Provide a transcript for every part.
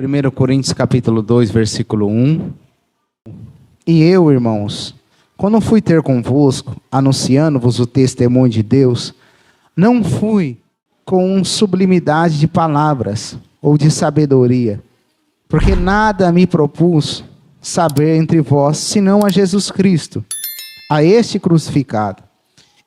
1 Coríntios capítulo 2, versículo 1. E eu, irmãos, quando fui ter convosco, anunciando-vos o testemunho de Deus, não fui com sublimidade de palavras ou de sabedoria, porque nada me propus saber entre vós, senão a Jesus Cristo, a este crucificado.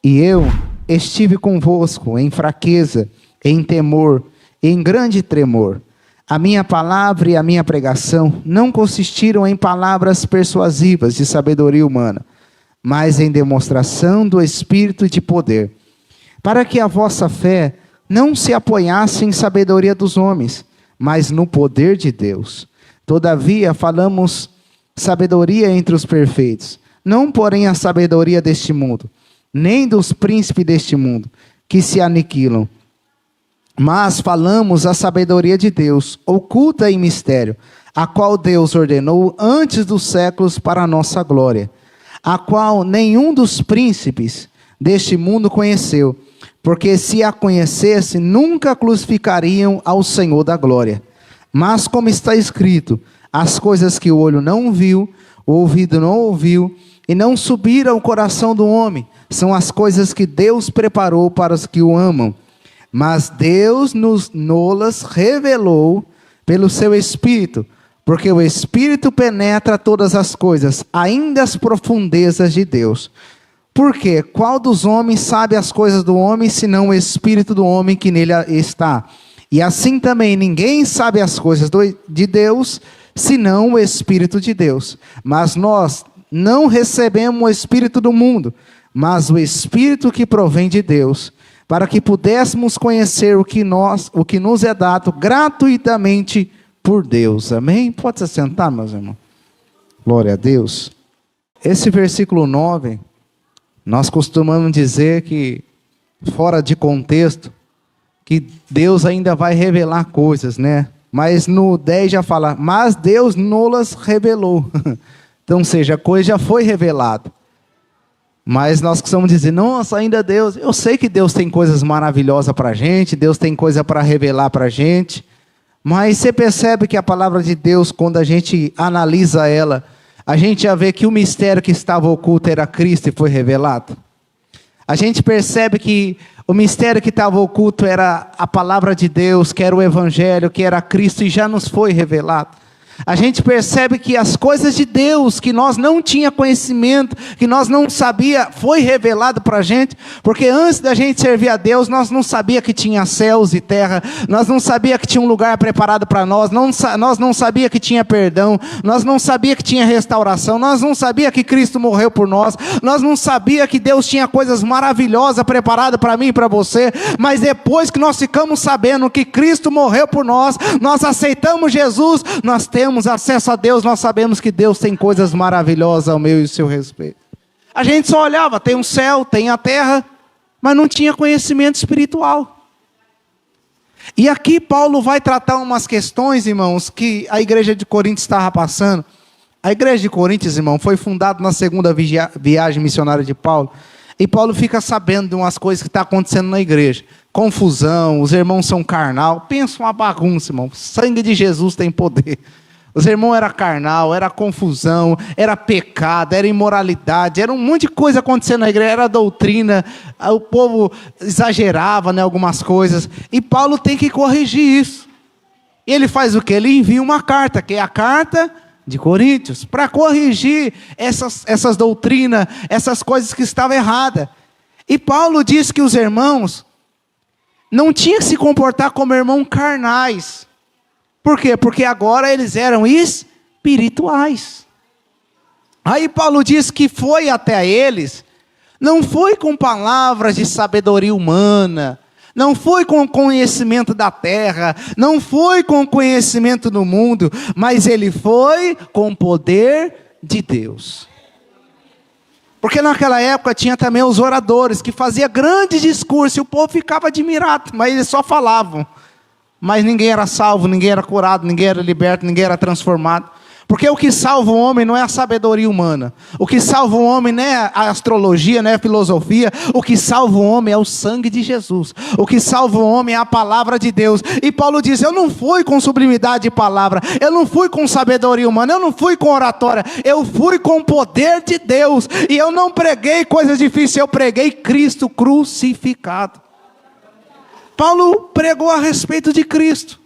E eu estive convosco em fraqueza, em temor, em grande tremor. A minha palavra e a minha pregação não consistiram em palavras persuasivas de sabedoria humana, mas em demonstração do Espírito e de poder, para que a vossa fé não se apoiasse em sabedoria dos homens, mas no poder de Deus. Todavia falamos sabedoria entre os perfeitos, não porém a sabedoria deste mundo, nem dos príncipes deste mundo, que se aniquilam, mas falamos a sabedoria de Deus, oculta em mistério, a qual Deus ordenou antes dos séculos para a nossa glória, a qual nenhum dos príncipes deste mundo conheceu, porque se a conhecesse, nunca crucificariam ao Senhor da glória. Mas como está escrito, as coisas que o olho não viu, o ouvido não ouviu, e não subiram ao coração do homem, são as coisas que Deus preparou para os que o amam. Mas Deus nos revelou pelo seu Espírito, porque o Espírito penetra todas as coisas, ainda as profundezas de Deus. Porque qual dos homens sabe as coisas do homem, senão o Espírito do homem que nele está? E assim também ninguém sabe as coisas de Deus, senão o Espírito de Deus. Mas nós não recebemos o Espírito do mundo, mas o Espírito que provém de Deus, para que pudéssemos conhecer o que nos é dado gratuitamente por Deus. Amém? Pode se sentar, meus irmãos. Glória a Deus. Esse versículo 9, nós costumamos dizer que, fora de contexto, que Deus ainda vai revelar coisas, né? Mas no 10 já fala, mas Deus nos revelou. Então, ou seja, a coisa já foi revelada. Mas nós costumamos dizer, nossa, ainda Deus. Eu sei que Deus tem coisas maravilhosas para a gente, Deus tem coisa para revelar para a gente. Mas você percebe que a palavra de Deus, quando a gente analisa ela, a gente já vê que o mistério que estava oculto era Cristo e foi revelado. A gente percebe que o mistério que estava oculto era a palavra de Deus, que era o Evangelho, que era Cristo, e já nos foi revelado. A gente percebe que as coisas de Deus, que nós não tínhamos conhecimento, que nós não sabia, foi revelado para a gente, porque antes da gente servir a Deus, nós não sabia que tinha céus e terra, nós não sabia que tinha um lugar preparado para nós, nós não sabia que tinha perdão, nós não sabia que tinha restauração, nós não sabia que Cristo morreu por nós não sabia que Deus tinha coisas maravilhosas preparadas para mim e para você, mas depois que nós ficamos sabendo que Cristo morreu por nós aceitamos Jesus, nós temos acesso a Deus, nós sabemos que Deus tem coisas maravilhosas ao meu e ao seu respeito. A gente só olhava, tem um céu, tem a terra, mas não tinha conhecimento espiritual. E aqui Paulo vai tratar umas questões, irmãos, que a igreja de Corinto estava passando. A igreja de Corinto, irmão, foi fundada na segunda viagem missionária de Paulo, e Paulo fica sabendo de umas coisas que estão acontecendo na igreja. Confusão, os irmãos são carnal, pensa uma bagunça, irmão, o sangue de Jesus tem poder. Os irmãos eram carnal, era confusão, era pecado, era imoralidade, era um monte de coisa acontecendo na igreja, era doutrina, o povo exagerava, né, algumas coisas, e Paulo tem que corrigir isso. E ele faz o quê? Ele envia uma carta, que é a carta de Coríntios, para corrigir essas doutrinas, essas coisas que estavam erradas. E Paulo diz que os irmãos não tinham que se comportar como irmãos carnais. Por quê? Porque agora eles eram espirituais. Aí Paulo diz que foi até eles, não foi com palavras de sabedoria humana, não foi com conhecimento da terra, não foi com conhecimento do mundo, mas ele foi com o poder de Deus. Porque naquela época tinha também os oradores, que faziam grandes discursos, e o povo ficava admirado, mas eles só falavam. Mas ninguém era salvo, ninguém era curado, ninguém era liberto, ninguém era transformado. Porque o que salva o homem não é a sabedoria humana. O que salva o homem não é a astrologia, não é a filosofia. O que salva o homem é o sangue de Jesus. O que salva o homem é a palavra de Deus. E Paulo diz, eu não fui com sublimidade de palavra. Eu não fui com sabedoria humana. Eu não fui com oratória. Eu fui com o poder de Deus. E eu não preguei coisas difíceis. Eu preguei Cristo crucificado. Paulo pregou a respeito de Cristo.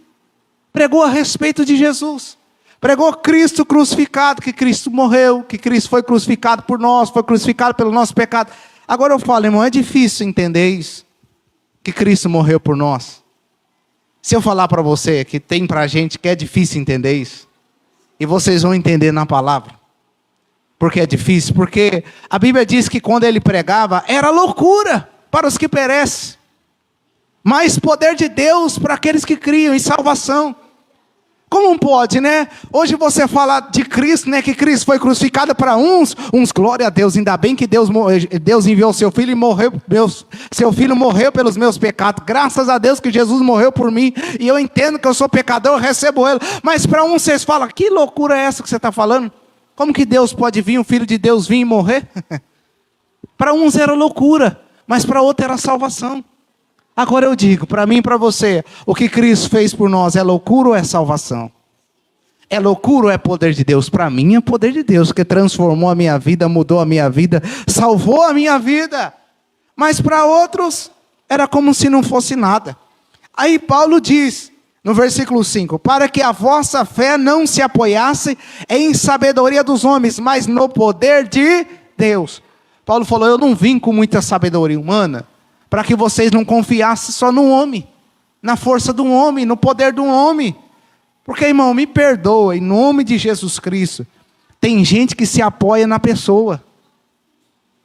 Pregou a respeito de Jesus. Pregou Cristo crucificado, que Cristo morreu, que Cristo foi crucificado por nós, foi crucificado pelo nosso pecado. Agora eu falo, irmão, é difícil entender isso, que Cristo morreu por nós. Se eu falar para você que tem para a gente que é difícil entender isso, e vocês vão entender na palavra. Por que é difícil? Porque a Bíblia diz que quando ele pregava, era loucura para os que perecem, mas poder de Deus para aqueles que criam em salvação. Como pode, né? Hoje você fala de Cristo, né? Que Cristo foi crucificado para uns, glória a Deus, ainda bem que Deus enviou seu Filho e morreu, seu Filho morreu pelos meus pecados, graças a Deus que Jesus morreu por mim, e eu entendo que eu sou pecador, eu recebo Ele, mas para uns vocês falam, que loucura é essa que você está falando? Como que Deus pode vir, o Filho de Deus vir e morrer? Para uns era loucura, mas para outros era salvação. Agora eu digo, para mim e para você, o que Cristo fez por nós é loucura ou é salvação? É loucura ou é poder de Deus? Para mim é poder de Deus, que transformou a minha vida, mudou a minha vida, salvou a minha vida. Mas para outros, era como se não fosse nada. Aí Paulo diz, no versículo 5, para que a vossa fé não se apoiasse em sabedoria dos homens, mas no poder de Deus. Paulo falou, eu não vim com muita sabedoria humana, para que vocês não confiassem só no homem, na força do homem, no poder do homem. Porque, irmão, me perdoa, em nome de Jesus Cristo, tem gente que se apoia na pessoa,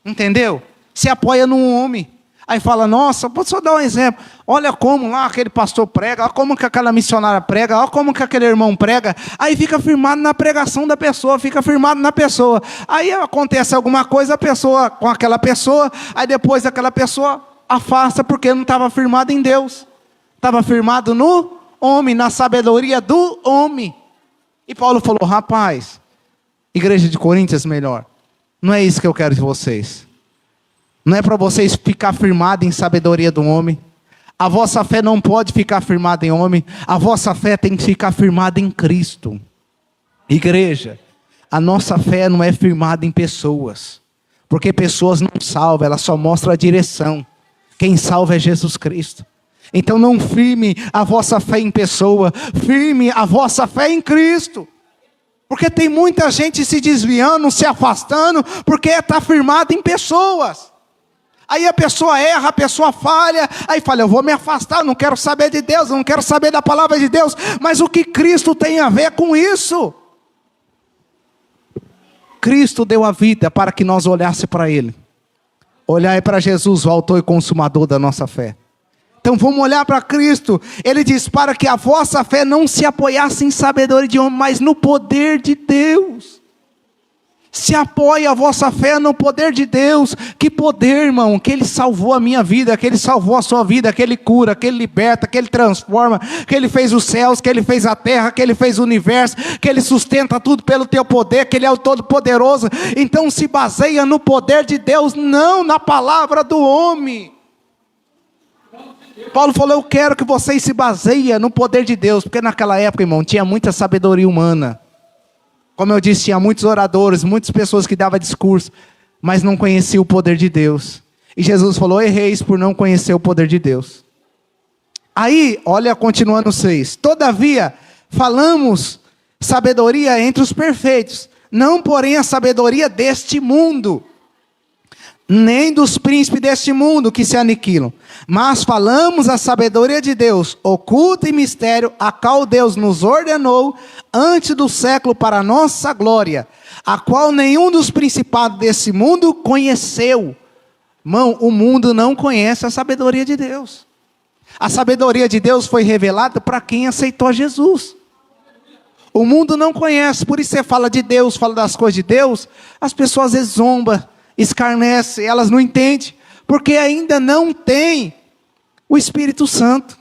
entendeu? Se apoia no homem, aí fala, nossa, vou só dar um exemplo, olha como lá aquele pastor prega, olha como que aquela missionária prega, olha como que aquele irmão prega, aí fica firmado na pregação da pessoa, fica firmado na pessoa, aí acontece alguma coisa, a pessoa com aquela pessoa, aí depois aquela pessoa afasta porque não estava firmado em Deus. Estava firmado no homem, na sabedoria do homem. E Paulo falou, rapaz, igreja de Coríntios melhor, não é isso que eu quero de vocês. Não é para vocês ficar firmados em sabedoria do homem. A vossa fé não pode ficar firmada em homem. A vossa fé tem que ficar firmada em Cristo. Igreja, a nossa fé não é firmada em pessoas. Porque pessoas não salvam, elas só mostram a direção. Quem salva é Jesus Cristo. Então não firme a vossa fé em pessoa, firme a vossa fé em Cristo. Porque tem muita gente se desviando, se afastando, porque está firmada em pessoas. Aí a pessoa erra, a pessoa falha, aí fala, eu vou me afastar, eu não quero saber de Deus, eu não quero saber da palavra de Deus. Mas o que Cristo tem a ver com isso? Cristo deu a vida para que nós olhássemos para Ele. Olhar para Jesus, o autor e consumador da nossa fé. Então vamos olhar para Cristo. Ele diz, para que a vossa fé não se apoiasse em sabedoria de homem, mas no poder de Deus. Se apoie a vossa fé no poder de Deus. Que poder, irmão, que Ele salvou a minha vida, que Ele salvou a sua vida, que Ele cura, que Ele liberta, que Ele transforma, que Ele fez os céus, que Ele fez a terra, que Ele fez o universo, que Ele sustenta tudo pelo teu poder, que Ele é o Todo-Poderoso. Então se baseia no poder de Deus, não na palavra do homem. Paulo falou, eu quero que vocês se baseiem no poder de Deus, porque naquela época, irmão, tinha muita sabedoria humana. Como eu disse, tinha muitos oradores, muitas pessoas que davam discurso, mas não conheciam o poder de Deus. E Jesus falou, erreis por não conhecer o poder de Deus. Aí, olha, continuando 6. Todavia, falamos sabedoria entre os perfeitos, não porém a sabedoria deste mundo, nem dos príncipes deste mundo que se aniquilam, mas falamos a sabedoria de Deus, oculta em mistério, a qual Deus nos ordenou antes do século para a nossa glória, a qual nenhum dos principados desse mundo conheceu. Irmão, o mundo não conhece a sabedoria de Deus. A sabedoria de Deus foi revelada para quem aceitou Jesus. O mundo não conhece, por isso você fala de Deus, fala das coisas de Deus, as pessoas às vezes zombam, escarnecem, elas não entendem, porque ainda não tem o Espírito Santo.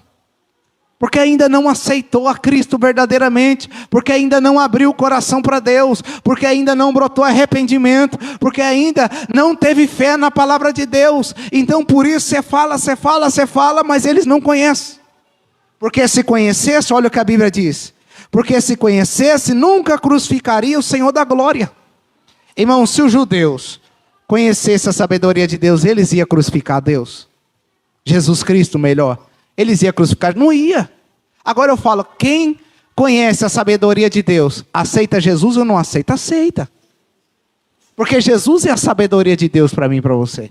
porque ainda não aceitou a Cristo verdadeiramente, porque ainda não abriu o coração para Deus, porque ainda não brotou arrependimento, porque ainda não teve fé na palavra de Deus. Então por isso você fala, mas eles não conhecem. Porque se conhecesse, olha o que a Bíblia diz, porque se conhecesse, nunca crucificaria o Senhor da glória. Irmão, se os judeus conhecessem a sabedoria de Deus, eles iam crucificar Deus, Jesus Cristo melhor. Eles iam crucificar? Não ia. Agora eu falo, quem conhece a sabedoria de Deus, aceita Jesus ou não aceita? Aceita. Porque Jesus é a sabedoria de Deus para mim e para você.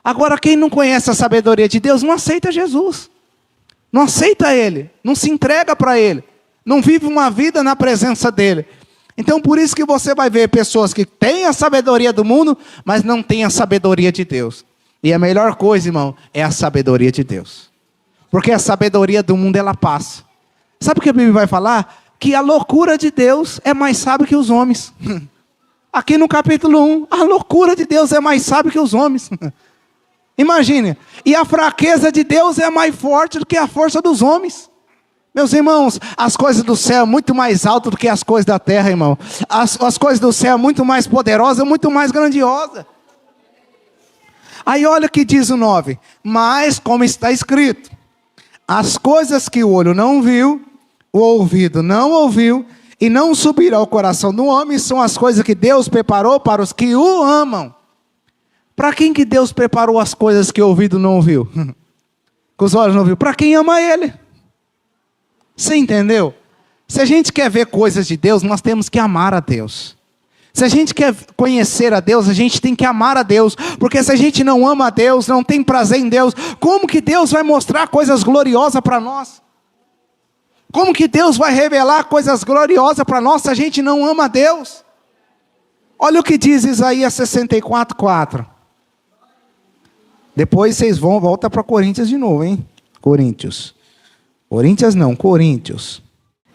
Agora quem não conhece a sabedoria de Deus, não aceita Jesus. Não aceita Ele, não se entrega para Ele, não vive uma vida na presença dEle. Então por isso que você vai ver pessoas que têm a sabedoria do mundo, mas não têm a sabedoria de Deus. E a melhor coisa, irmão, é a sabedoria de Deus. Porque a sabedoria do mundo, ela passa. Sabe o que a Bíblia vai falar? Que a loucura de Deus é mais sábia que os homens. Aqui no capítulo 1, a loucura de Deus é mais sábia que os homens. Imagine, e a fraqueza de Deus é mais forte do que a força dos homens. Meus irmãos, as coisas do céu é muito mais altas do que as coisas da terra, irmão. As coisas do céu é muito mais poderosas, muito mais grandiosas. Aí olha o que diz o 9. Mas, como está escrito, as coisas que o olho não viu, o ouvido não ouviu, e não subirá ao coração do homem, são as coisas que Deus preparou para os que o amam. Para quem que Deus preparou as coisas que o ouvido não ouviu? Que os olhos não viu? Para quem ama Ele. Você entendeu? Se a gente quer ver coisas de Deus, nós temos que amar a Deus. Se a gente quer conhecer a Deus, a gente tem que amar a Deus. Porque se a gente não ama a Deus, não tem prazer em Deus, como que Deus vai mostrar coisas gloriosas para nós? Como que Deus vai revelar coisas gloriosas para nós se a gente não ama a Deus? Olha o que diz Isaías 64:4. Depois vocês voltam para Coríntios de novo, hein? Coríntios.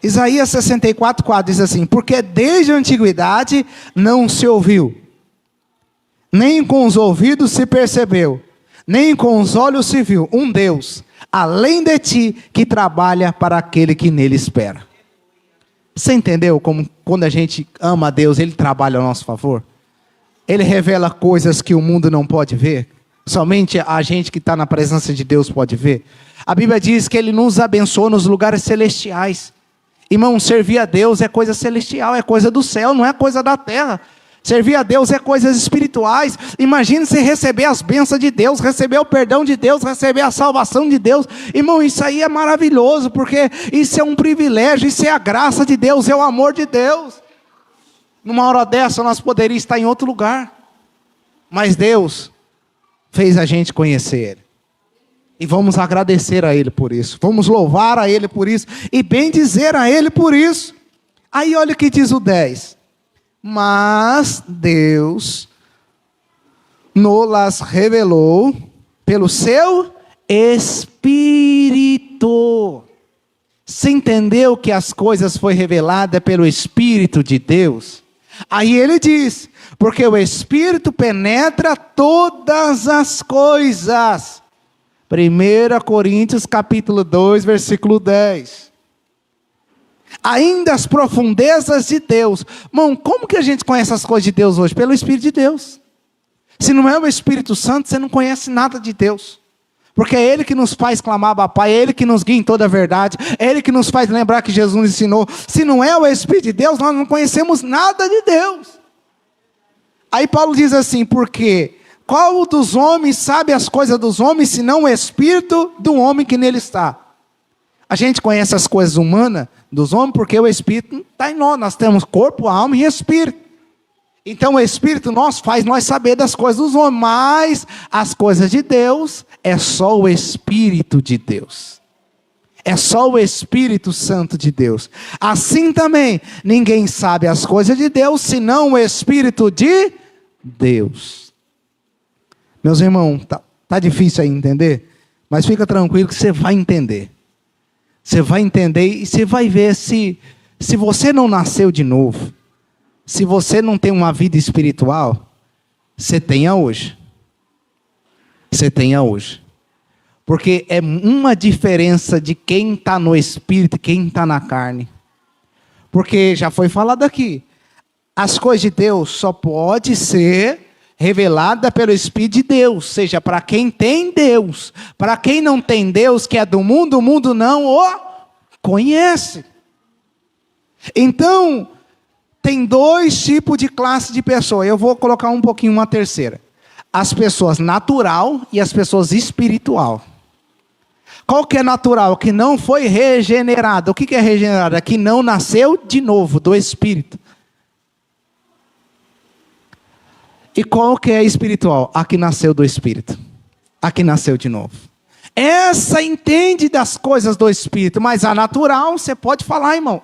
Isaías 64:4 diz assim: porque desde a antiguidade não se ouviu, nem com os ouvidos se percebeu, nem com os olhos se viu, um Deus, além de ti, que trabalha para aquele que nele espera. Você entendeu como quando a gente ama a Deus, Ele trabalha a nosso favor? Ele revela coisas que o mundo não pode ver, somente a gente que está na presença de Deus pode ver. A Bíblia diz que Ele nos abençoa nos lugares celestiais. Irmão, servir a Deus é coisa celestial, é coisa do céu, não é coisa da terra. Servir a Deus é coisas espirituais. Imagine você receber as bênçãos de Deus, receber o perdão de Deus, receber a salvação de Deus. Irmão, isso aí é maravilhoso, porque isso é um privilégio, isso é a graça de Deus, é o amor de Deus. Numa hora dessa nós poderíamos estar em outro lugar, mas Deus fez a gente conhecer Ele. E vamos agradecer a Ele por isso. Vamos louvar a Ele por isso. E bendizer a Ele por isso. Aí olha o que diz o 10. Mas Deus nos revelou pelo seu Espírito. Você entendeu que as coisas foram reveladas pelo Espírito de Deus? Aí ele diz, porque o Espírito penetra todas as coisas. 1 Coríntios capítulo 2, versículo 10. Ainda as profundezas de Deus. Irmão, como que a gente conhece as coisas de Deus hoje? Pelo Espírito de Deus. Se não é o Espírito Santo, você não conhece nada de Deus. Porque é Ele que nos faz clamar ao Pai, é Ele que nos guia em toda a verdade, é Ele que nos faz lembrar que Jesus nos ensinou. Se não é o Espírito de Deus, nós não conhecemos nada de Deus. Aí Paulo diz assim, porque qual dos homens sabe as coisas dos homens, senão o Espírito do homem que nele está? A gente conhece as coisas humanas dos homens, porque o Espírito está em nós. Nós temos corpo, alma e Espírito. Então o Espírito faz nós saber das coisas dos homens, mas as coisas de Deus é só o Espírito de Deus. É só o Espírito Santo de Deus. Assim também, ninguém sabe as coisas de Deus, senão o Espírito de Deus. Meus irmãos, tá difícil aí entender? Mas fica tranquilo que você vai entender. Você vai entender e você vai ver se você não nasceu de novo, se você não tem uma vida espiritual, você tenha hoje. Você tenha hoje. Porque é uma diferença de quem está no Espírito e quem está na carne. Porque já foi falado aqui, as coisas de Deus só pode ser revelada pelo Espírito de Deus, seja para quem tem Deus. Para quem não tem Deus, que é do mundo, o mundo não o conhece. Então, tem dois tipos de classe de pessoa. Eu vou colocar um pouquinho uma terceira. As pessoas natural e as pessoas espiritual. Qual que é natural? Que não foi regenerado. O que é regenerado? É que não nasceu de novo, do Espírito. E qual que é espiritual? A que nasceu do Espírito. A que nasceu de novo. Essa entende das coisas do Espírito, mas a natural, você pode falar, irmão.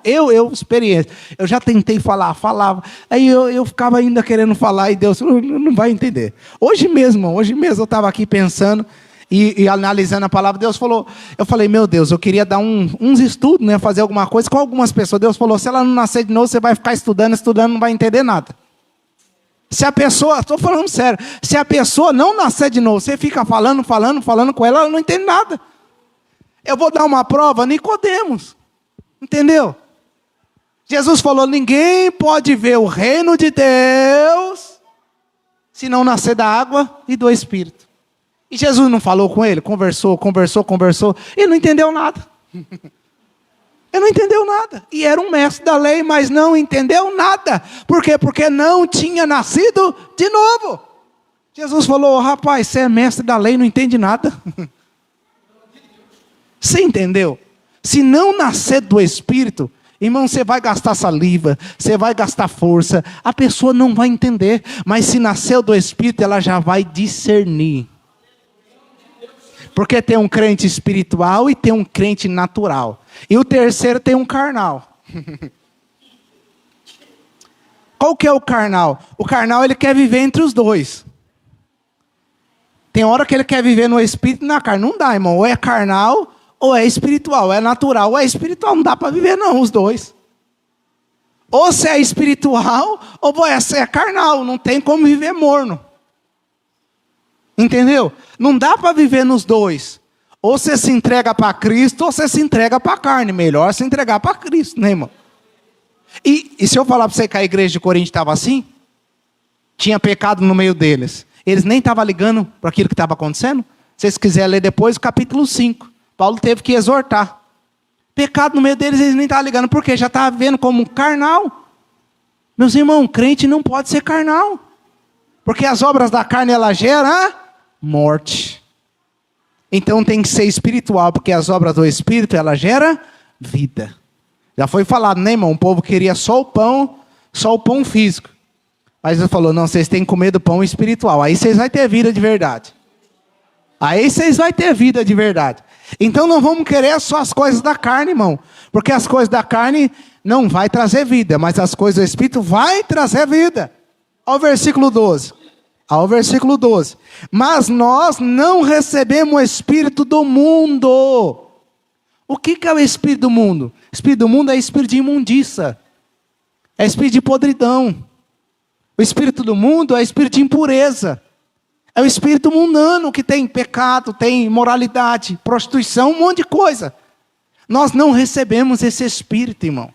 Experiência. Eu já tentei falar, falava. Aí eu ficava ainda querendo falar e Deus não vai entender. Hoje mesmo eu estava aqui pensando e analisando a palavra. Deus falou, eu falei, meu Deus, eu queria dar uns estudos, né, fazer alguma coisa com algumas pessoas. Deus falou, se ela não nascer de novo, você vai ficar estudando, não vai entender nada. Se a pessoa, estou falando sério, se a pessoa não nascer de novo, você fica falando com ela não entende nada. Eu vou dar uma prova, Nicodemos, entendeu? Jesus falou, ninguém pode ver o reino de Deus, se não nascer da água e do Espírito. E Jesus não falou com ele, conversou, e não entendeu nada. Ele não entendeu nada. E era um mestre da lei, mas não entendeu nada. Por quê? Porque não tinha nascido de novo. Jesus falou, rapaz, você é mestre da lei e não entende nada. Você entendeu? Se não nascer do Espírito, irmão, você vai gastar saliva, você vai gastar força, a pessoa não vai entender. Mas se nasceu do Espírito, ela já vai discernir. Porque tem um crente espiritual e tem um crente natural. E o terceiro tem um carnal. Qual que é o carnal? O carnal, ele quer viver entre os dois. Tem hora que ele quer viver no espírito e na carne. Não dá, irmão. Ou é carnal, ou é espiritual. Ou é natural, ou é espiritual. Não dá para viver não, os dois. Ou você é espiritual, ou você é carnal. Não tem como viver morno. Entendeu? Não dá para viver nos dois. Ou você se entrega para Cristo, ou você se entrega para a carne. Melhor se entregar para Cristo, né, irmão? E se eu falar para você que a igreja de Corinto estava assim? Tinha pecado no meio deles. Eles nem estavam ligando para aquilo que estava acontecendo. Se vocês quiserem ler depois, capítulo 5. Paulo teve que exortar. Pecado no meio deles, eles nem estavam ligando. Por quê? Já estavam vendo como carnal. Meus irmãos, crente não pode ser carnal. Porque as obras da carne, ela geram morte. Então tem que ser espiritual, porque as obras do Espírito, ela gera vida. Já foi falado, né, irmão? O povo queria só o pão físico. Mas ele falou, não, vocês têm que comer do pão espiritual. Aí vocês vão ter vida de verdade. Então não vamos querer só as coisas da carne, irmão. Porque as coisas da carne não vai trazer vida, mas as coisas do Espírito vai trazer vida. Ao versículo 12. Mas nós não recebemos o Espírito do mundo. O que é o Espírito do mundo? O Espírito do mundo é espírito de imundícia. É espírito de podridão. O Espírito do mundo é espírito de impureza. É o espírito mundano que tem pecado, tem imoralidade, prostituição, um monte de coisa. Nós não recebemos esse Espírito, irmão.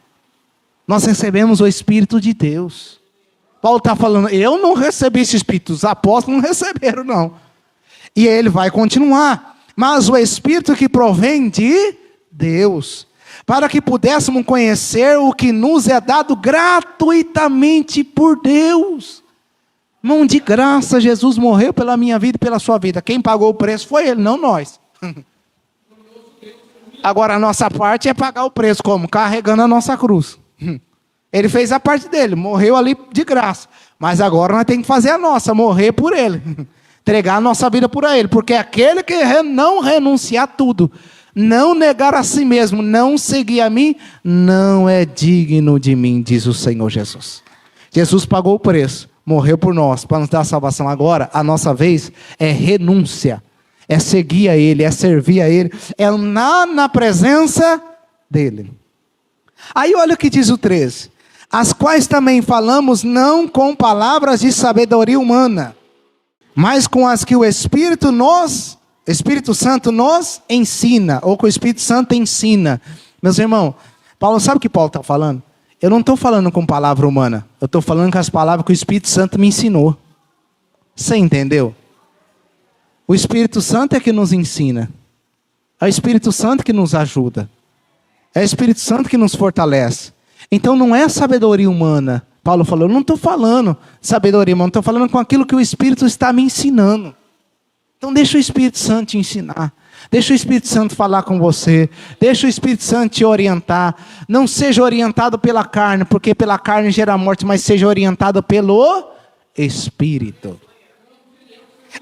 Nós recebemos o Espírito de Deus. Paulo está falando, eu não recebi esse Espírito, os apóstolos não receberam não. E ele vai continuar. Mas o Espírito que provém de Deus, para que pudéssemos conhecer o que nos é dado gratuitamente por Deus. Mão de graça, Jesus morreu pela minha vida e pela sua vida. Quem pagou o preço foi ele, não nós. Agora a nossa parte é pagar o preço, como? Carregando a nossa cruz. Ele fez a parte dele, morreu ali de graça. Mas agora nós temos que fazer a nossa, morrer por ele. Entregar a nossa vida por ele. Porque aquele que não renunciar tudo, não negar a si mesmo, não seguir a mim, não é digno de mim, diz o Senhor Jesus. Jesus pagou o preço, morreu por nós, para nos dar a salvação. Agora, a nossa vez é renúncia. É seguir a Ele, é servir a Ele, é andar na presença dEle. Aí olha o que diz o 13. As quais também falamos não com palavras de sabedoria humana, mas com as que o Espírito nos O Espírito Santo nos ensina, ou que o Espírito Santo ensina. Meus irmãos, Paulo, sabe o que Paulo está falando? Eu não estou falando com palavra humana. Eu estou falando com as palavras que o Espírito Santo me ensinou. Você entendeu? O Espírito Santo é que nos ensina. É o Espírito Santo que nos ajuda. É o Espírito Santo que nos fortalece. Então não é sabedoria humana. Paulo falou, eu não estou falando sabedoria humana, estou falando com aquilo que o Espírito está me ensinando. Então deixa o Espírito Santo te ensinar. Deixa o Espírito Santo falar com você. Deixa o Espírito Santo te orientar. Não seja orientado pela carne, porque pela carne gera morte, mas seja orientado pelo Espírito.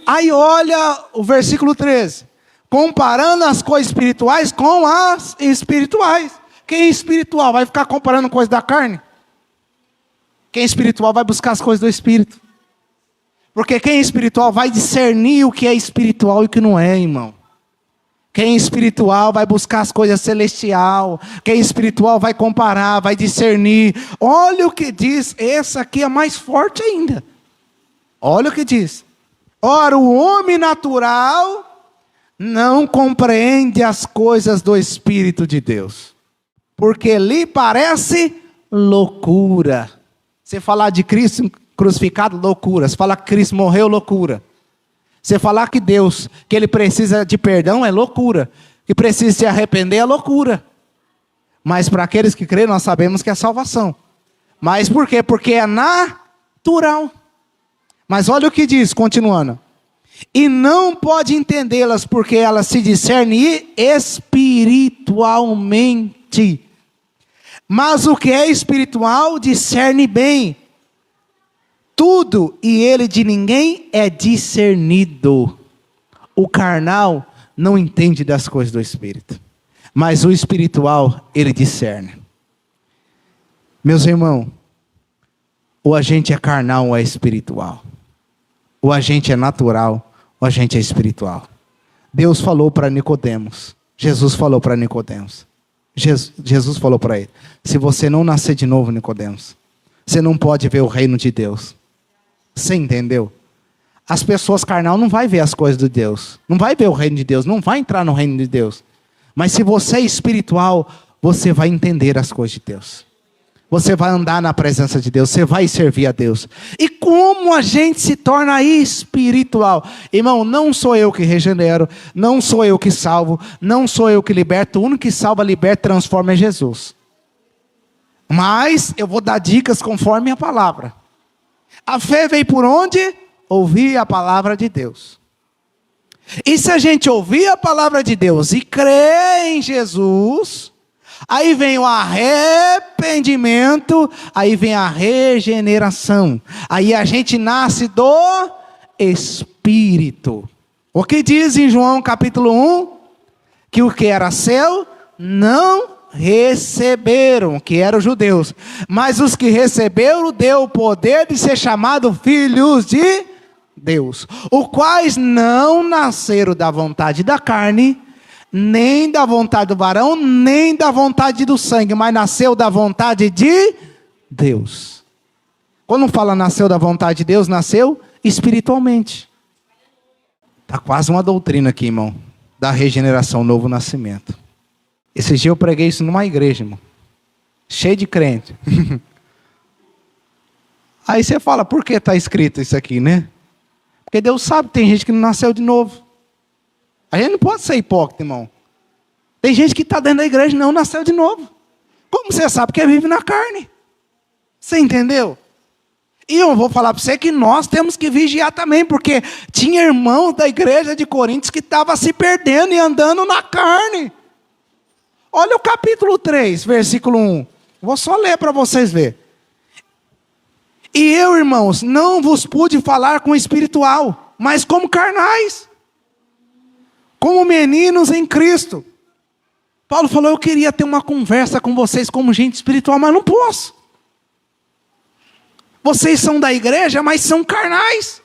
Aí olha o versículo 13. Comparando as coisas espirituais com as espirituais. Quem é espiritual vai ficar comparando coisas da carne? Quem é espiritual vai buscar as coisas do Espírito. Porque quem é espiritual vai discernir o que é espiritual e o que não é, irmão. Quem é espiritual vai buscar as coisas celestial. Quem é espiritual vai comparar, vai discernir. Olha o que diz, esse aqui é mais forte ainda. Olha o que diz. Ora, o homem natural não compreende as coisas do Espírito de Deus, porque lhe parece loucura. Você falar de Cristo crucificado, loucura. Você falar que Cristo morreu, loucura. Você falar que Deus, que Ele precisa de perdão, é loucura. Que precisa se arrepender, é loucura. Mas para aqueles que creem, nós sabemos que é salvação. Mas por quê? Porque é natural. Mas olha o que diz, continuando. E não pode entendê-las, porque elas se discernem espiritualmente. Mas o que é espiritual, discerne bem. Tudo e ele de ninguém é discernido. O carnal não entende das coisas do Espírito. Mas o espiritual, ele discerne. Meus irmãos, ou a gente é carnal ou é espiritual. Ou a gente é natural, ou a gente é espiritual. Deus falou para Nicodemos. Jesus falou para Nicodemos. Jesus falou para ele. Se você não nascer de novo, Nicodemos, você não pode ver o reino de Deus. Você entendeu? As pessoas carnal não vai ver as coisas de Deus. Não vai ver o reino de Deus. Não vai entrar no reino de Deus. Mas se você é espiritual, você vai entender as coisas de Deus. Você vai andar na presença de Deus. Você vai servir a Deus. E como a gente se torna espiritual? Irmão, não sou eu que regenero. Não sou eu que salvo. Não sou eu que liberto. O único que salva, liberta, transforma é Jesus. Mas eu vou dar dicas conforme a palavra. A fé vem por onde? Ouvir a palavra de Deus. E se a gente ouvir a palavra de Deus e crer em Jesus, aí vem o arrependimento, aí vem a regeneração. Aí a gente nasce do Espírito. O que diz em João capítulo 1? Que o que era seu, não receberam, que eram os judeus. Mas os que receberam, deu o poder de ser chamados filhos de Deus. Os quais não nasceram da vontade da carne, nem da vontade do varão, nem da vontade do sangue, mas nasceu da vontade de Deus. Quando fala nasceu da vontade de Deus, nasceu espiritualmente. Está quase uma doutrina aqui, irmão, da regeneração, novo nascimento. Esses dias eu preguei isso numa igreja, irmão, cheio de crente. Aí você fala, por que está escrito isso aqui, né? Porque Deus sabe que tem gente que não nasceu de novo. A gente não pode ser hipócrita, irmão. Tem gente que está dentro da igreja e não nasceu de novo. Como você sabe? Porque vive na carne. Você entendeu? E eu vou falar para você que nós temos que vigiar também, porque tinha irmãos da igreja de Coríntios que estavam se perdendo e andando na carne. Olha o capítulo 3, versículo 1. Vou só ler para vocês verem. E eu, irmãos, não vos pude falar com espiritual, mas como carnais, como meninos em Cristo. Paulo falou, eu queria ter uma conversa com vocês como gente espiritual, mas não posso. Vocês são da igreja, mas são carnais.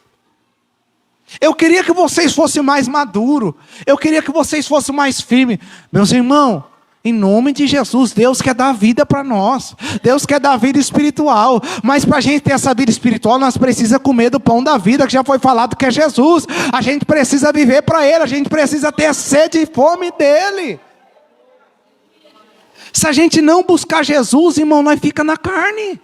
Eu queria que vocês fossem mais maduros. Eu queria que vocês fossem mais firmes. Meus irmãos, Em nome de Jesus, Deus quer dar vida para nós. Deus quer dar vida espiritual. Mas para a gente ter essa vida espiritual, nós precisamos comer do pão da vida, que já foi falado que é Jesus. A gente precisa viver para Ele. A gente precisa ter sede e fome dEle. Se a gente não buscar Jesus, irmão, nós fica na carne.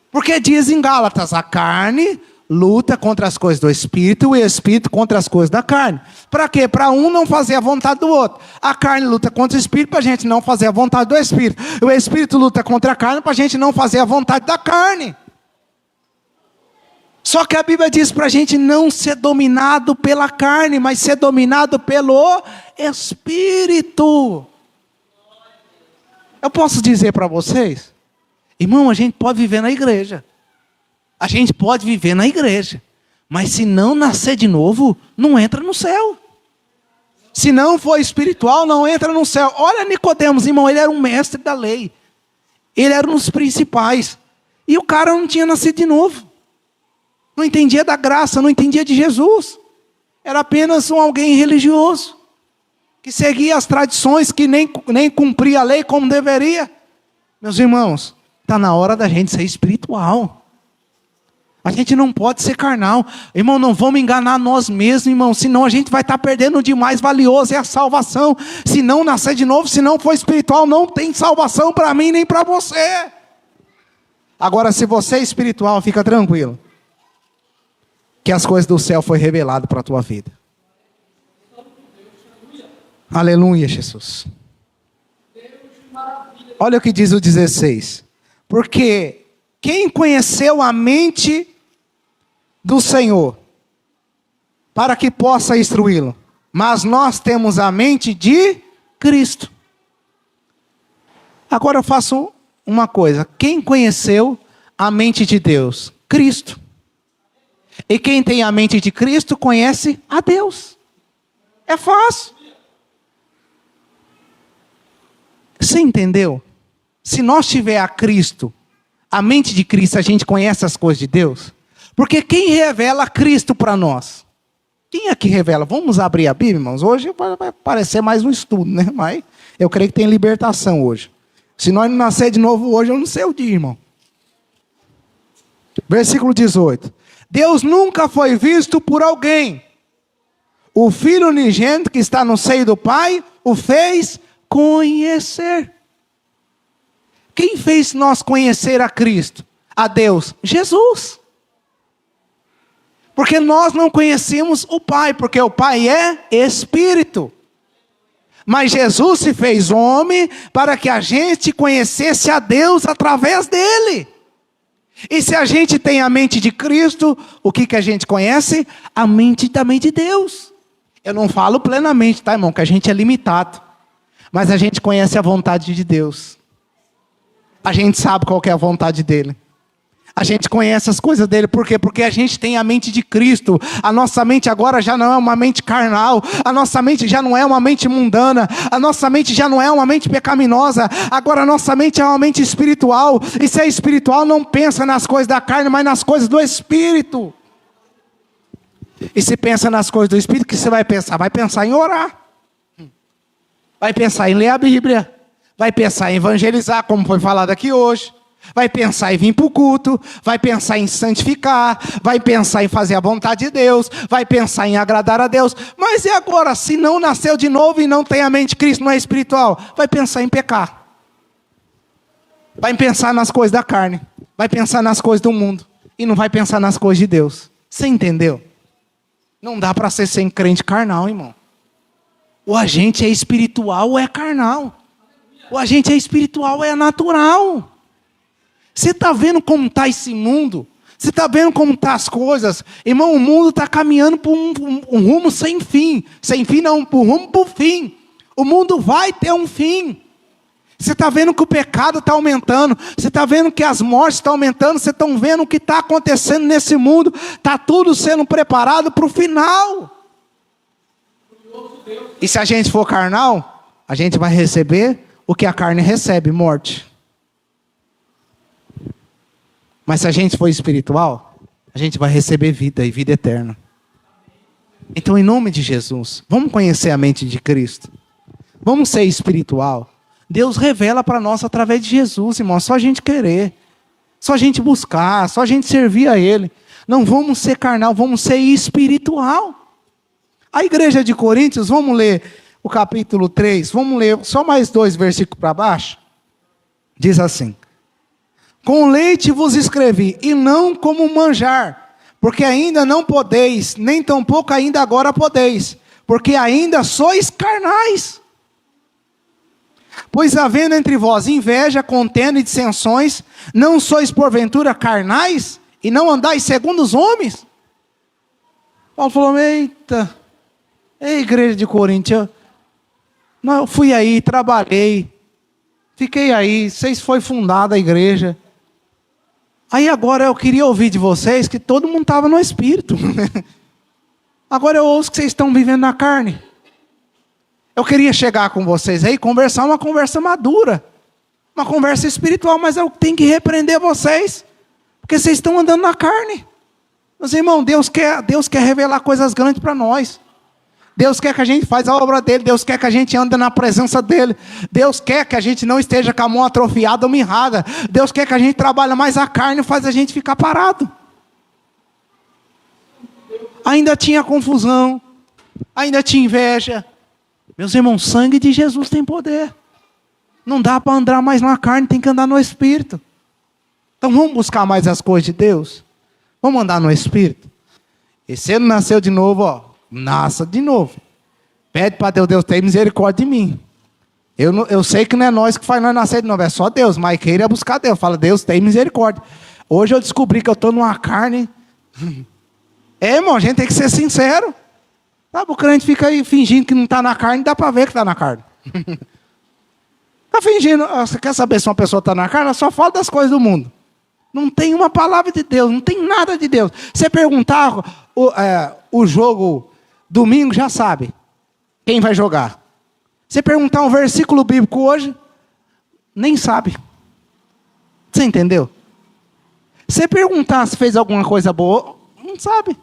Porque diz em Gálatas, a carne luta contra as coisas do Espírito e o Espírito contra as coisas da carne. Para quê? Para um não fazer a vontade do outro. A carne luta contra o Espírito para a gente não fazer a vontade do Espírito. O Espírito luta contra a carne para a gente não fazer a vontade da carne. Só que a Bíblia diz para a gente não ser dominado pela carne, mas ser dominado pelo Espírito. Eu posso dizer para vocês, irmão, a gente pode viver na igreja. A gente pode viver na igreja. Mas se não nascer de novo, não entra no céu. Se não for espiritual, não entra no céu. Olha Nicodemos, irmão, ele era um mestre da lei. Ele era um dos principais. E o cara não tinha nascido de novo. Não entendia da graça, não entendia de Jesus. Era apenas alguém religioso. Que seguia as tradições, que nem cumpria a lei como deveria. Meus irmãos, está na hora da gente ser espiritual. A gente não pode ser carnal. Irmão, não vamos enganar nós mesmos, irmão. Senão a gente vai estar perdendo o de mais valioso, é a salvação. Se não nascer de novo, se não for espiritual, não tem salvação para mim nem para você. Agora, se você é espiritual, fica tranquilo. Que as coisas do céu foi revelado para a tua vida. Aleluia, Jesus. Olha o que diz o 16. Porque quem conheceu a mente do Senhor, para que possa instruí-lo? Mas nós temos a mente de Cristo. Agora eu faço uma coisa. Quem conheceu a mente de Deus? Cristo. E quem tem a mente de Cristo conhece a Deus. É fácil. Você entendeu? Se nós tiver a Cristo, a mente de Cristo, a gente conhece as coisas de Deus. Porque quem revela Cristo para nós? Quem é que revela? Vamos abrir a Bíblia, irmãos? Hoje vai parecer mais um estudo, né? Mas eu creio que tem libertação hoje. Se nós não nascer de novo hoje, eu não sei o dia, irmão. Versículo 18. Deus nunca foi visto por alguém. O Filho unigênito que está no seio do Pai o fez conhecer. Quem fez nós conhecer a Cristo? A Deus? Jesus. Porque nós não conhecemos o Pai, porque o Pai é Espírito. Mas Jesus se fez homem para que a gente conhecesse a Deus através dele. E se a gente tem a mente de Cristo, o que a gente conhece? A mente também de Deus. Eu não falo plenamente, tá, irmão? Que a gente é limitado. Mas a gente conhece a vontade de Deus. A gente sabe qual que é a vontade dele. A gente conhece as coisas dele. Por quê? Porque a gente tem a mente de Cristo. A nossa mente agora já não é uma mente carnal. A nossa mente já não é uma mente mundana. A nossa mente já não é uma mente pecaminosa. Agora a nossa mente é uma mente espiritual. E se é espiritual, não pensa nas coisas da carne, mas nas coisas do Espírito. E se pensa nas coisas do Espírito, o que você vai pensar? Vai pensar em orar. Vai pensar em ler a Bíblia. Vai pensar em evangelizar, como foi falado aqui hoje. Vai pensar em vir para o culto. Vai pensar em santificar. Vai pensar em fazer a vontade de Deus. Vai pensar em agradar a Deus. Mas e agora, se não nasceu de novo e não tem a mente de Cristo, não é espiritual? Vai pensar em pecar. Vai pensar nas coisas da carne. Vai pensar nas coisas do mundo. E não vai pensar nas coisas de Deus. Você entendeu? Não dá para ser sem crente carnal, irmão. Ou a gente é espiritual ou é carnal. Ou a gente é espiritual ou é natural. Você está vendo como está esse mundo? Você está vendo como estão as coisas? Irmão, o mundo está caminhando por um rumo sem fim. Sem fim não, por rumo para o fim. O mundo vai ter um fim. Você está vendo que o pecado está aumentando. Você está vendo que as mortes estão aumentando. Você está vendo o que está acontecendo nesse mundo. Está tudo sendo preparado para o final. E se a gente for carnal, a gente vai receber o que a carne recebe, morte. Mas se a gente for espiritual, a gente vai receber vida e vida eterna. Então, em nome de Jesus, vamos conhecer a mente de Cristo. Vamos ser espiritual. Deus revela para nós através de Jesus, irmão. Só a gente querer. Só a gente buscar. Só a gente servir a Ele. Não vamos ser carnal, vamos ser espiritual. A igreja de Coríntios, vamos ler o capítulo 3. Vamos ler só mais 2 versículos para baixo. Diz assim: com leite vos escrevi, e não como manjar, porque ainda não podeis, nem tampouco ainda agora podeis, porque ainda sois carnais. Pois havendo entre vós inveja, contenda e dissensões, não sois porventura carnais, e não andais segundo os homens? Paulo falou: eita, ei, igreja de Coríntios, eu fui aí, trabalhei, fiquei aí, vocês foi fundada a igreja. Aí agora eu queria ouvir de vocês que todo mundo estava no Espírito. Agora eu ouço que vocês estão vivendo na carne. Eu queria chegar com vocês aí, conversar uma conversa madura. Uma conversa espiritual, mas eu tenho que repreender vocês. Porque vocês estão andando na carne. Meus irmãos, Deus quer revelar coisas grandes para nós. Deus quer que a gente faça a obra dele. Deus quer que a gente ande na presença dele. Deus quer que a gente não esteja com a mão atrofiada ou mirrada. Deus quer que a gente trabalhe mais a carne e faz a gente ficar parado. Ainda tinha confusão. Ainda tinha inveja. Meus irmãos, sangue de Jesus tem poder. Não dá para andar mais na carne, tem que andar no Espírito. Então vamos buscar mais as coisas de Deus. Vamos andar no Espírito. E se ele nasceu de novo, nasça de novo. Pede para Deus, Deus tem misericórdia de mim. Eu sei que não é nós que faz nós nascer de novo, é só Deus. Mas queira buscar Deus. Fala, Deus tem misericórdia. Hoje eu descobri que eu estou numa carne. Irmão, a gente tem que ser sincero. Sabe, o crente fica aí fingindo que não está na carne, dá para ver que está na carne. Está fingindo. Você quer saber se uma pessoa está na carne? Ela só fala das coisas do mundo. Não tem uma palavra de Deus, não tem nada de Deus. Você perguntar o jogo domingo, já sabe quem vai jogar. Você perguntar um versículo bíblico hoje, nem sabe. Você entendeu? Você perguntar se fez alguma coisa boa, não sabe.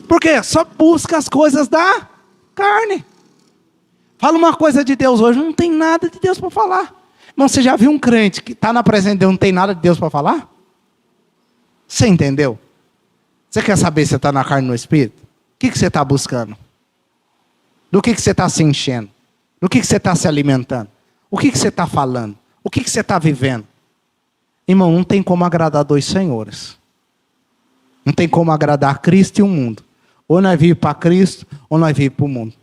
Por quê? Só busca as coisas da carne. Fala uma coisa de Deus hoje, não tem nada de Deus para falar. Irmão, você já viu um crente que está na presença de Deus, não tem nada de Deus para falar? Você entendeu? Você quer saber se você está na carne ou no Espírito? O que você está buscando? Do que você está se enchendo? Do que você está se alimentando? O que você está falando? O que você está vivendo? Irmão, não tem como agradar 2 senhores. Não tem como agradar Cristo e o mundo. Ou nós vivemos para Cristo, ou nós vivemos para o mundo.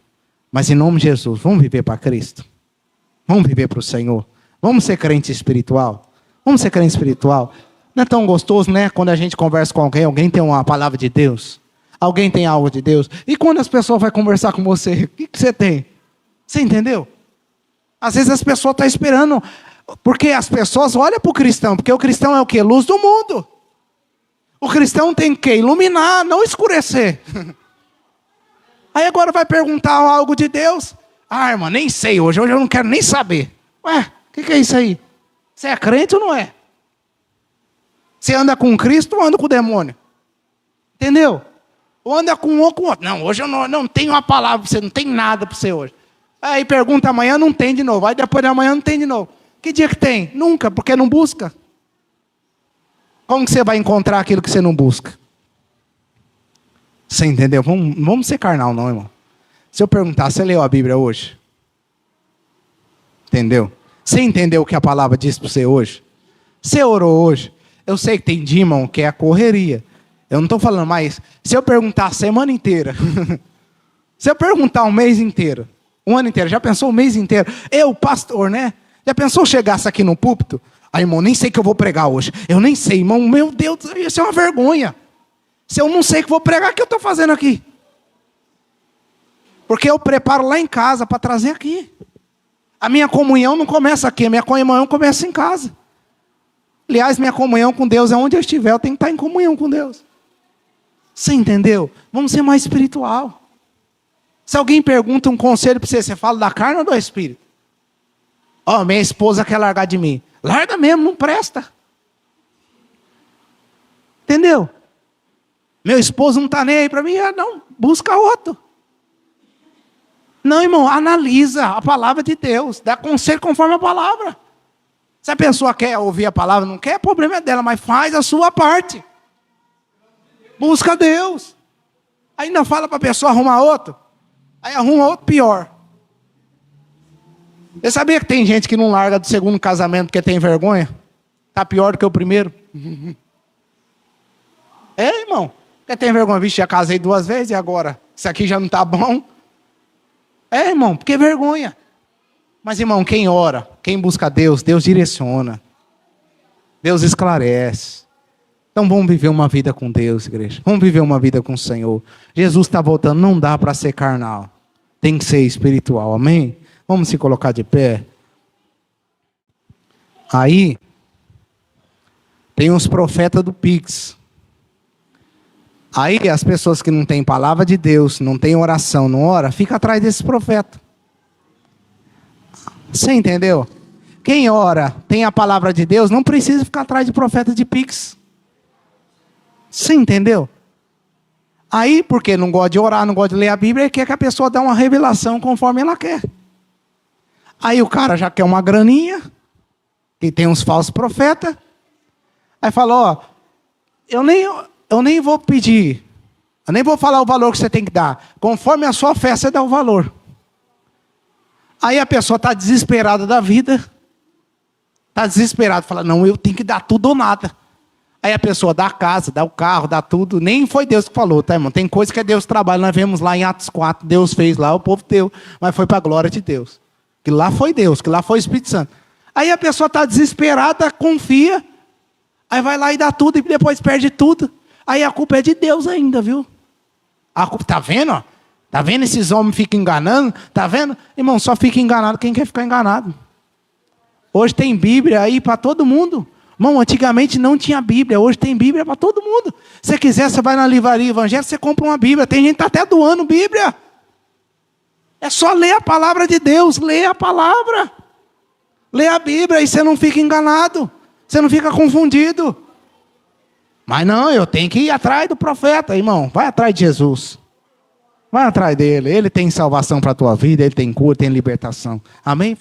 Mas em nome de Jesus, vamos viver para Cristo. Vamos viver para o Senhor. Vamos ser crente espiritual. Vamos ser crente espiritual. Não é tão gostoso, né? Quando a gente conversa com alguém, alguém tem uma palavra de Deus. Alguém tem algo de Deus. E quando as pessoas vão conversar com você, o que você tem? Você entendeu? Às vezes as pessoas estão esperando. Porque as pessoas olham para o cristão. Porque o cristão é o quê? Luz do mundo. O cristão tem que iluminar, não escurecer. Aí agora vai perguntar algo de Deus. Ah, irmã, nem sei hoje eu não quero nem saber. Ué, o que é isso aí? Você é crente ou não é? Você anda com Cristo ou anda com o demônio? Entendeu? Ou anda com um ou com o outro. Não, hoje eu não tenho uma palavra para você, não tem nada para você hoje. Aí pergunta amanhã, não tem de novo. Aí depois de amanhã não tem de novo. Que dia que tem? Nunca, porque não busca. Como que você vai encontrar aquilo que você não busca? Você entendeu? Vamos ser carnal não, irmão. Se eu perguntar, você leu a Bíblia hoje? Entendeu? Você entendeu o que a palavra diz para você hoje? Você orou hoje? Eu sei que tem dia, irmão, que é a correria. Eu não estou falando mais. Se eu perguntar a semana inteira. Se eu perguntar um mês inteiro. Um ano inteiro. Já pensou o mês inteiro? Eu, pastor, né? Já pensou chegasse aqui no púlpito? Ah, irmão, nem sei o que eu vou pregar hoje. Eu nem sei, irmão. Meu Deus, isso é uma vergonha. Se eu não sei o que vou pregar, o que eu estou fazendo aqui? Porque eu preparo lá em casa para trazer aqui. A minha comunhão não começa aqui. A minha comunhão começa em casa. Aliás, minha comunhão com Deus é onde eu estiver. Eu tenho que estar em comunhão com Deus. Você entendeu? Vamos ser mais espiritual. Se alguém pergunta um conselho para você, você fala da carne ou do Espírito? Ó, minha esposa quer largar de mim. Larga mesmo, não presta. Entendeu? Meu esposo não está nem aí para mim. Não, busca outro. Não, irmão, analisa a palavra de Deus. Dá conselho conforme a palavra. Se a pessoa quer ouvir a palavra, não quer, problema é dela, mas faz a sua parte. Busca Deus. Ainda fala para a pessoa arrumar outro. Aí arruma outro pior. Você sabia que tem gente que não larga do segundo casamento porque tem vergonha? Está pior do que o primeiro. É, irmão. Porque tem vergonha. Vixe, já casei 2 vezes e agora? Isso aqui já não está bom. É, irmão, porque vergonha. Mas, irmão, quem ora, quem busca Deus, Deus direciona. Deus esclarece. Então vamos viver uma vida com Deus, igreja. Vamos viver uma vida com o Senhor. Jesus está voltando, não dá para ser carnal. Tem que ser espiritual, amém? Vamos se colocar de pé. Aí, tem uns profetas do Pix. Aí as pessoas que não têm palavra de Deus, não têm oração, não ora, fica atrás desses profetas. Você entendeu? Quem ora, tem a palavra de Deus, não precisa ficar atrás de profeta de Pix. Você entendeu? Aí, porque não gosta de orar, não gosta de ler a Bíblia, ele quer que a pessoa dê uma revelação conforme ela quer. Aí o cara já quer uma graninha, que tem uns falsos profetas. Aí falou, ó, eu nem vou pedir, eu nem vou falar o valor que você tem que dar. Conforme a sua fé, você dá o valor. Aí a pessoa está desesperada da vida. Está desesperada, fala, não, eu tenho que dar tudo ou nada. Aí a pessoa dá a casa, dá o carro, dá tudo. Nem foi Deus que falou, tá, irmão? Tem coisa que é Deus que trabalha. Nós vemos lá em Atos 4, Deus fez lá, o povo deu. Mas foi para a glória de Deus. Que lá foi Deus, que lá foi o Espírito Santo. Aí a pessoa está desesperada, confia. Aí vai lá e dá tudo e depois perde tudo. Aí a culpa é de Deus ainda, viu? A culpa, tá vendo, ó? Tá vendo esses homens ficam enganando? Tá vendo? Irmão, só fica enganado quem quer ficar enganado. Hoje tem Bíblia aí para todo mundo. Irmão, antigamente não tinha Bíblia. Hoje tem Bíblia para todo mundo. Se você quiser, você vai na livraria evangélica, você compra uma Bíblia. Tem gente que está até doando Bíblia. É só ler a palavra de Deus. Lê a palavra. Lê a Bíblia e você não fica enganado. Você não fica confundido. Mas não, eu tenho que ir atrás do profeta, irmão. Vai atrás de Jesus. Vai atrás dele. Ele tem salvação para a tua vida. Ele tem cura, tem libertação. Amém?